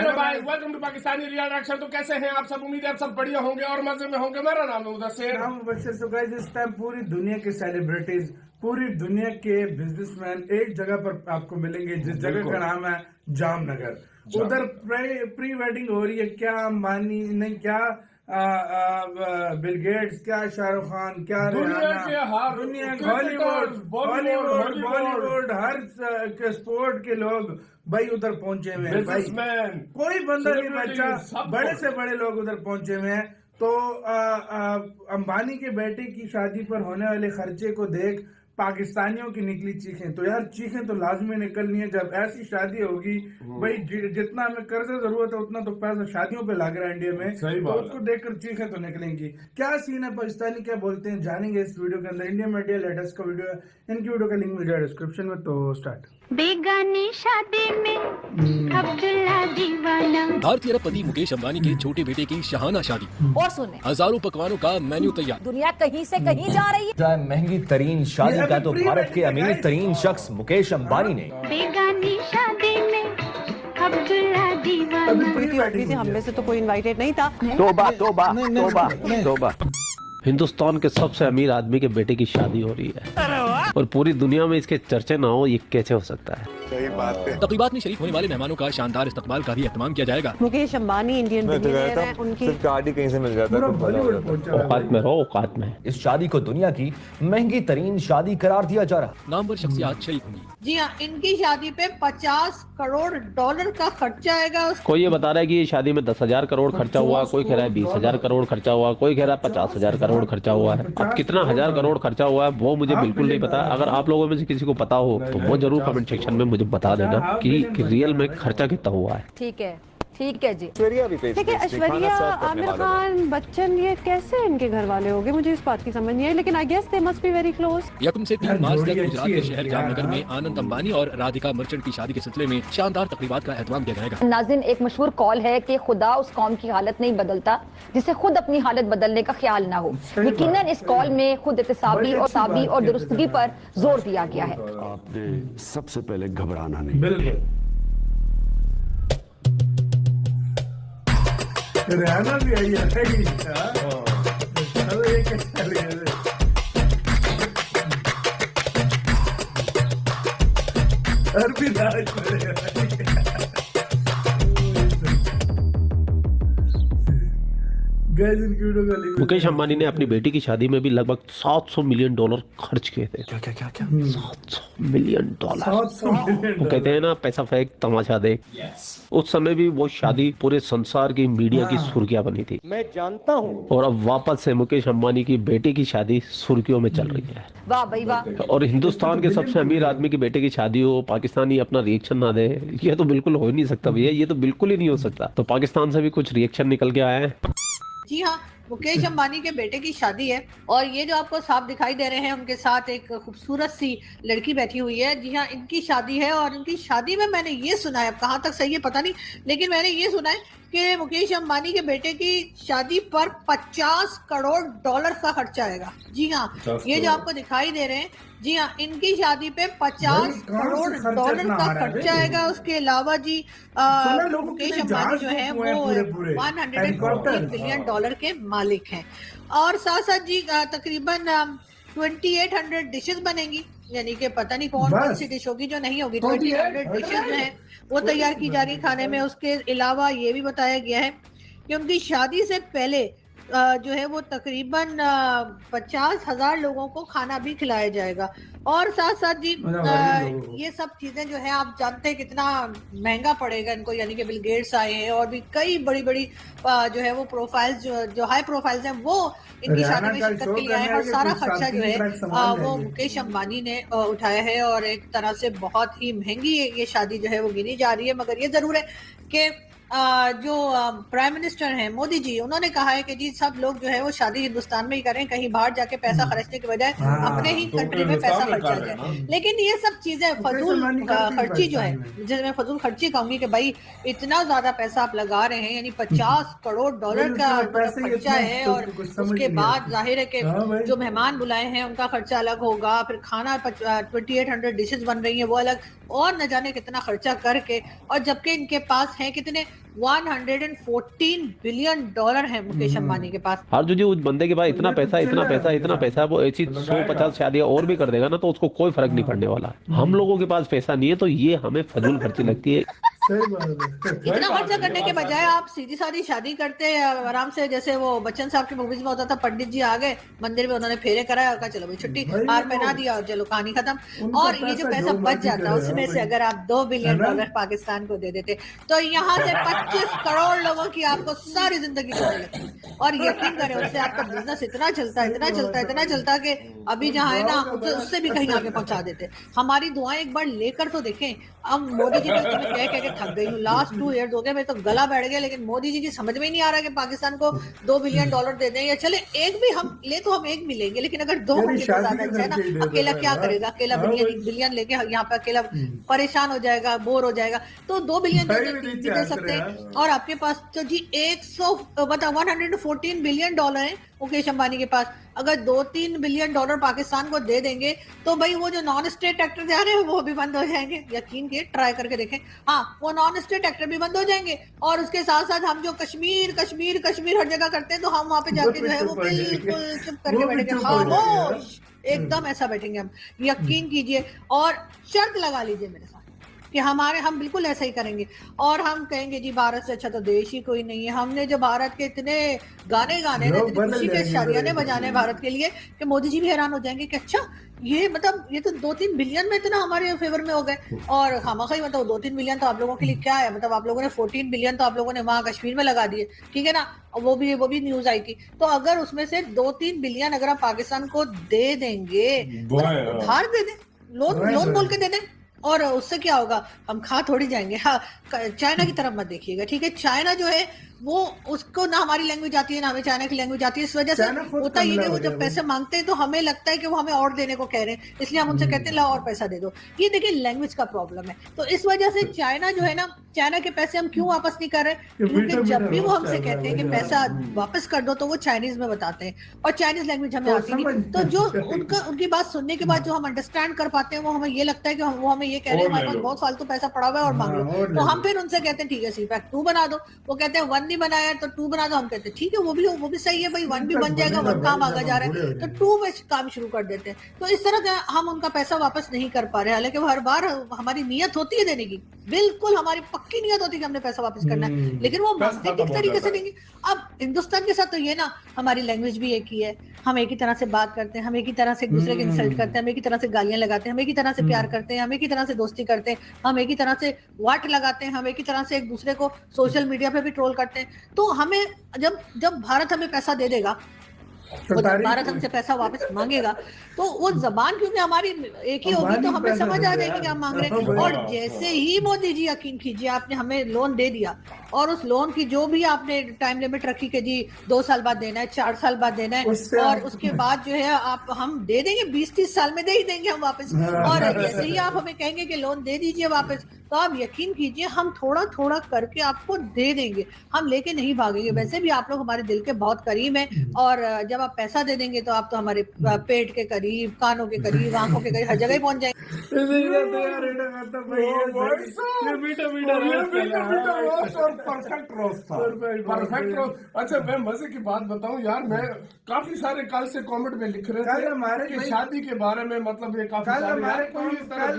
Hello भाई, welcome to Pakistani real reaction. तो कैसे हैं आप सब? उम्मीद है आप सब बढ़िया होंगे और मजे में होंगे। मेरा नाम है मुदस्सिर। सो गाइस, इस टाइम पूरी दुनिया के सेलिब्रिटीज, पूरी दुनिया के बिजनेसमैन एक जगह पर आपको मिलेंगे, जिस जगह का नाम है जामनगर। उधर प्री वेडिंग हो रही है। क्या अंबानी नहीं, क्या बिल गेट्स, क्या शाहरुख खान, क्या रिहाना, दुनिया बॉलीवुड हर स्पोर्ट के लोग भाई उधर पहुंचे हुए हैं। भाई कोई बंदा नहीं बचा, बड़े से बड़े लोग उधर पहुंचे हुए हैं। तो अंबानी के बेटे की शादी पर होने वाले खर्चे को देख पाकिस्तानियों की निकली चीखें। तो यार चीखें तो लाजमी निकलनी है जब ऐसी शादी होगी। भाई जितना हमें कर्ज जरूरत है उतना तो पैसा शादियों पे लग रहा है इंडिया में, तो उसको देखकर चीखें तो निकलेंगी। क्या सीन है पाकिस्तानी, क्या बोलते हैं, जानेंगे इस वीडियो के अंदर। इंडिया मीडिया लेटेस्ट का वीडियो है, इनकी वीडियो का लिंक मिल जाएगा डिस्क्रिप्शन में। तो स्टार्ट। बेगानी शादी में अब्दुल्ला दीवाना। भारतीय अरबपति मुकेश अंबानी के छोटे बेटे की शहाना शादी। और सुने, हजारों पकवानों का मेन्यू तैयार। दुनिया कहीं से कहीं जा रही है। महंगी तरीन शादी का तो भारत के अमीर तरीन शख्स मुकेश अंबानी ने। बेगानी शादी में अब्दुल्ला दीवाना। हम में से तो कोई इनवाइटेड नहीं था। तोबा तोबा तोबा तोबा। हिंदुस्तान के सबसे अमीर आदमी के बेटे की शादी हो रही है और पूरी दुनिया में इसके चर्चे ना हो, ये कैसे हो सकता है? सही बात है। तकरीबात में शरीक होने वाले मेहमानों का शानदार इस्तकबाल का भी एहतमाम किया जाएगा। मुकेश अंबानी इंडियन बिलियनेयर हैं, उनकी सिर्फ कार्ड ही कहीं से मिल जाता है। औकात में रहो, औकात में। इस शादी को दुनिया की महंगी तरीन शादी करार दिया जा रहा। नामवर शख्सियत शरीक होंगी। जी हाँ, इनकी शादी पे 50 करोड़ डॉलर का खर्चा आएगा। कोई ये बता रहा है कि ये शादी में 10,000 करोड़ खर्चा हुआ, कोई कह रहा है 20,000 करोड़ खर्चा हुआ, कोई कह रहा है 50,000 करोड़ खर्चा हुआ है। अब कितना हजार करोड़ खर्चा हुआ है वो मुझे बिल्कुल नहीं पता। अगर आप लोगों में से किसी को पता हो तो वो जरूर कमेंट सेक्शन में मुझे बता देना कि रियल में खर्चा कितना हुआ है। ठीक है, ठीक है जी। देखिए, ऐश्वर्या, आमिर खान, बच्चन, ये कैसे इनके घर वाले होंगे, मुझे इस बात की समझ नहीं आई। लेकिन I guess they must be very close. 1 से 3 मार्च तक गुजरात के शहर जामनगर में आनंद अंबानी और राधिका मर्चेंट की शादी के सिलसिले में शानदार तकरीबात का एहतमाम किया जाएगा। नाज़रीन, एक मशहूर कॉल है कि खुदा उस कौम की हालत नहीं बदलता जिसे खुद अपनी हालत बदलने का ख्याल ना हो। यकीनन इस कॉल में खुद एहतिसाबी और साबी और दुरुस्तगी पर जोर दिया गया है। आपने सबसे पहले घबराना नहीं। बिल्कुल। रहना भी आई है। अरबी दाज मुकेश अंबानी ने अपनी बेटी की शादी में भी लगभग $700 मिलियन खर्च किए थे। क्या क्या क्या क्या? $700 मिलियन। वो कहते हैं ना, पैसा फेंक तमाशा देख। उस समय भी वो शादी पूरे संसार की मीडिया की सुर्खियां बनी थी, मैं जानता हूँ। और अब वापस से मुकेश अंबानी की बेटे की शादी सुर्खियों में चल रही है। वाह भाई वाह। और हिंदुस्तान के सबसे अमीर आदमी की बेटे की शादी हो, पाकिस्तानी अपना रिएक्शन ना दे, ये तो बिल्कुल हो ही नहीं सकता भैया, ये तो बिल्कुल ही नहीं हो सकता। तो पाकिस्तान से भी कुछ रिएक्शन निकल के आए हैं। जी हाँ, मुकेश अंबानी के बेटे की शादी है और ये जो आपको साफ दिखाई दे रहे हैं, उनके साथ एक खूबसूरत सी लड़की बैठी हुई है। जी हाँ, इनकी शादी है और इनकी शादी में मैंने ये सुना है, अब कहाँ तक सही है पता नहीं, लेकिन मैंने ये सुना है कि मुकेश अंबानी के बेटे की शादी पर 50 करोड़ डॉलर का खर्चा आएगा। जी हाँ, ये जो आपको दिखाई दे रहे हैं, जी हाँ, इनकी शादी पे 50 करोड़ डॉलर का खर्चा आएगा। उसके अलावा जी मुकेश अंबानी जो है वो 150 बिलियन डॉलर के मालिक हैं। और साथ साथ जी तकरीबन 2800 डिशेस बनेंगी, यानी कि पता नहीं कौन सी डिश होगी जो नहीं होगी। 2800 डिशेस जो है वो तैयार की जा रही है खाने में। उसके अलावा ये भी बताया गया है कि उनकी शादी से पहले जो है वो तकरीबन 50,000 लोगों को खाना भी खिलाया जाएगा। और साथ साथ जी ये सब चीजें जो है आप जानते हैं कितना महंगा पड़ेगा इनको, यानी कि बिल गेट्स आए हैं और भी कई बड़ी बड़ी जो है वो प्रोफाइल्स जो हाई प्रोफाइल्स हैं वो इनकी शादी में शिरकत के लिए आए हैं। और सारा खर्चा जो है वो मुकेश अंबानी ने उठाया है और एक तरह से बहुत ही महंगी ये शादी जो है वो गिनी जा रही है। मगर ये जरूर है कि जो प्राइम मिनिस्टर हैं मोदी जी, उन्होंने कहा है कि जी सब लोग जो है वो शादी हिंदुस्तान में ही करें, कहीं बाहर जाके पैसा खर्चने के बजाय अपने ही कंट्री में पैसा खर्चा जाए। लेकिन ये सब चीजें फजूल खर्ची जो है, जिसमें फजूल खर्ची कहूंगी कि भाई इतना ज्यादा पैसा आप लगा रहे हैं, यानी 50 करोड़ डॉलर का खर्चा है। और उसके बाद जाहिर है कि जो मेहमान बुलाए हैं उनका खर्चा अलग होगा, फिर खाना 2800 डिशेज बन रही है वो अलग। और न जाने कितना खर्चा करके, और जबकि इनके पास है कितने 114 बिलियन डॉलर है मुकेश अंबानी के पास। और जो उस बंदे के पास इतना पैसा वो ऐसी 150 शादियां और भी कर देगा ना, तो उसको कोई फर्क नहीं पड़ने वाला। हम लोगों के पास पैसा नहीं है, तो ये हमें फजूल खर्ची लगती है। इतना खर्चा करने के बजाय आप सीधी सादी शादी करते आराम से, जैसे वो बच्चन साहब की मूवीज में होता था, पंडित जी आ गए मंदिर में, उन्होंने फेरे कराया और कहा चलो भाई छुट्टी, हार पहना दिया और चलो कहानी खत्म। और ये जो पैसा बच जाता उसमें से अगर आप 2 बिलियन डॉलर पाकिस्तान को दे देते, तो यहाँ से 25 करोड़ लोगों की आपको सारी जिंदगी चलने लगती। और यकीन करें उससे आपका बिजनेस इतना चलता कि अभी जहाँ है ना उससे भी कहीं आगे पहुंचा देते। हमारी दुआएं एक बार लेकर तो देखें। अब मोदी जी को कह के थक गई हूँ, लास्ट 2 ईयर्स हो गए, मेरे तो गला बैठ गया, लेकिन मोदी जी की समझ में ही नहीं आ रहा कि पाकिस्तान को 2 बिलियन डॉलर दे दें, या चले एक भी हम ले तो हम एक मिलेंगे, लेकिन अगर 2 होंगे तो ज्यादा अच्छा है ना। अकेला क्या करेगा, अकेला बिलियन लेके यहाँ पे अकेला परेशान हो जाएगा, बोर हो जाएगा। तो 2 बिलियन दे सकते हैं। और आपके पास तो जी 114 बिलियन डॉलर है मुकेश अंबानी के पास। अगर 2-3 बिलियन डॉलर पाकिस्तान को दे देंगे तो भाई वो जो नॉन स्टेट एक्टर जा रहे हैं वो भी बंद हो जाएंगे। यकीन के ट्राई करके देखें, हाँ वो नॉन स्टेट एक्टर भी बंद हो जाएंगे। और उसके साथ साथ हम जो कश्मीर हर जगह करते हैं, तो हम वहाँ पे जाके जो है वो बिल्कुल चुप करके बैठेंगे, खामोश एकदम ऐसा बैठेंगे हम। यकीन कीजिए और शर्त लगा लीजिए मेरे साथ कि हम बिल्कुल ऐसा ही करेंगे। और हम कहेंगे जी भारत से अच्छा तो देश ही कोई नहीं है। हमने जो भारत के इतने गाने इतनी खुशी के शादियाने बजाने भारत के लिए कि मोदी जी भी हैरान हो जाएंगे कि अच्छा ये मतलब ये तो 2-3 बिलियन में इतना हमारे फेवर में हो गए। और खामखा मतलब 2-3 बिलियन तो आप लोगों के लिए क्या है, मतलब आप लोगों ने 14 बिलियन तो आप लोगों ने वहां कश्मीर में लगा दिए, ठीक है ना। वो भी न्यूज आई थी। तो अगर उसमें से 2-3 बिलियन अगर आप पाकिस्तान को दे देंगे, उधार दे दें, लोन बोल के दे दें, और उससे क्या होगा, हम खा थोड़ी जाएंगे। हाँ चाइना की तरफ मत देखिएगा, ठीक है। चाइना जो है वो उसको ना हमारी लैंग्वेज आती है ना हमें चाइना की लैंग्वेज आती है। इस वजह से होता ये कि वो जब पैसे मांगते हैं तो हमें लगता है कि वो हमें और देने को कह रहे हैं, इसलिए हम उनसे कहते हैं लाओ और पैसा दे दो। ये देखिए लैंग्वेज का प्रॉब्लम है। तो इस वजह से चाइना जो है ना, चाइना के पैसे हम क्यों वापस नहीं कर रहे, क्योंकि जब भी वो हमसे कहते हैं कि पैसा वापस कर दो तो वो चाइनीज में बताते हैं, और चाइनीज लैंग्वेज हमें आती नहीं। तो जो उनकी बात सुनने के बाद जो हम अंडरस्टैंड कर पाते हैं, वो हमें ये लगता है कि वो हमें ये कह रहे हैं हमारे पास बहुत फालतू पैसा पड़ा हुआ है और मांग लो। तो हम फिर उनसे कहते हैं ठीक है सीपैक 2 बना दो। वो कहते हैं 1 नहीं बनाया तो 2 बना दो। हम कहते हैं ठीक है वो भी सही है भाई, 1 भी बन जाएगा, 1 काम आगा जा रहा है तो 2 में काम शुरू कर देते हैं। तो इस तरह हम उनका पैसा वापस नहीं कर पा रहे, हालांकि हर बार हमारी नियत होती है देने की, बिल्कुल हमारी पक्की नियत होती है कि हमने पैसा वापस करना है, लेकिन वो मांगते किस तरीके से देंगे। अब हिंदुस्तान के साथ तो ये ना हमारी लैंग्वेज भी एक ही है, हम एक ही तरह से बात करते हैं, हम एक ही तरह से एक दूसरे के इंसल्ट करते हैं, हम एक ही तरह से गालियां लगाते हैं, हम एक ही तरह से प्यार करते हैं, हम एक ही तरह से दोस्ती करते हैं, हम एक ही तरह से वाट लगाते हैं, हम एक ही तरह से एक दूसरे को सोशल मीडिया पे भी ट्रोल करते हैं। तो हमें जब भारत हमें पैसा दे देगा, तो जब भारत हमसे पैसा वापस मांगेगा, तो वो जबान क्योंकि हमारी एक ही होगी तो हमें समझ आ जाएगी कि हम मांग रहे हैं। और जैसे ही मोदी जी यकीन कीजिए आपने हमें लोन दे दिया, और उस लोन की जो भी आपने टाइम लिमिट रखी कि जी 2 साल बाद देना है, 4 साल बाद देना है, और उसके बाद जो है हम दे देंगे, 20-30 साल में दे ही देंगे हम वापस। और जैसे ही आप हमें कहेंगे कि लोन दे दीजिए वापस, तो आप यकीन कीजिए हम थोड़ा थोड़ा करके आपको दे देंगे, हम लेके नहीं भागेंगे। वैसे भी आप लोग हमारे दिल के बहुत करीब हैं, और जब आप पैसा दे देंगे तो आप तो हमारे पेट के करीब, कानों के करीब, आंखों के करीब, हर जगह ही पहुंच जाएंगे। Perfect roast. अच्छा मैं मजे की बात बताऊं यार, मैं काफी सारे कल से कमेंट में लिख रहे थे कि शादी के बारे में, मतलब ये काफी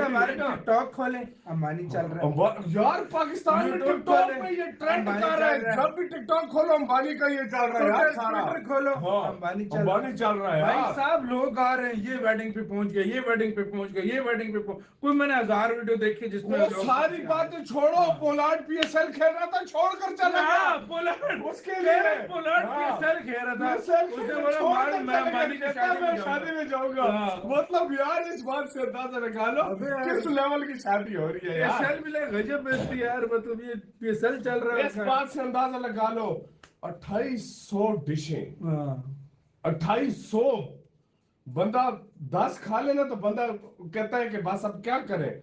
हमारे टिकटॉक खोले, अंबानी चल रहा है यार, पाकिस्तान में टिकटॉक पे ये ट्रेंड कर रहा है। जब भी टिकटॉक खोलो अंबानी का ये चल रहा है यार, सारा खोलो अंबानी चल रहा है भाई साहब। लोग आ रहे हैं, ये वेडिंग पे पहुंच गए, ये वेडिंग पे पहुंच गए, ये वेडिंग पे कोई मैंने 1000 वीडियो देखी जिसमें सारी बातें छोड़ो। पोलार्ड PSL खेल रहा था, छोड़कर चला गया। पोलार्ड उसके लिए पोलार्ड PSL खेल रहा था, मैं शादी में जाऊंगा। मतलब यार इस बात से अंदाजा लगा लो किस लेवल की शादी हो रही है यार। PSL भी गजब बेचती है यार, मतलब ये PSL चल रहा है। इस बात से अंदाजा लगा लो 2800 डिशें, 2800। बंदा 10 खा लेना तो बंदा कहता है कि बस अब क्या करें।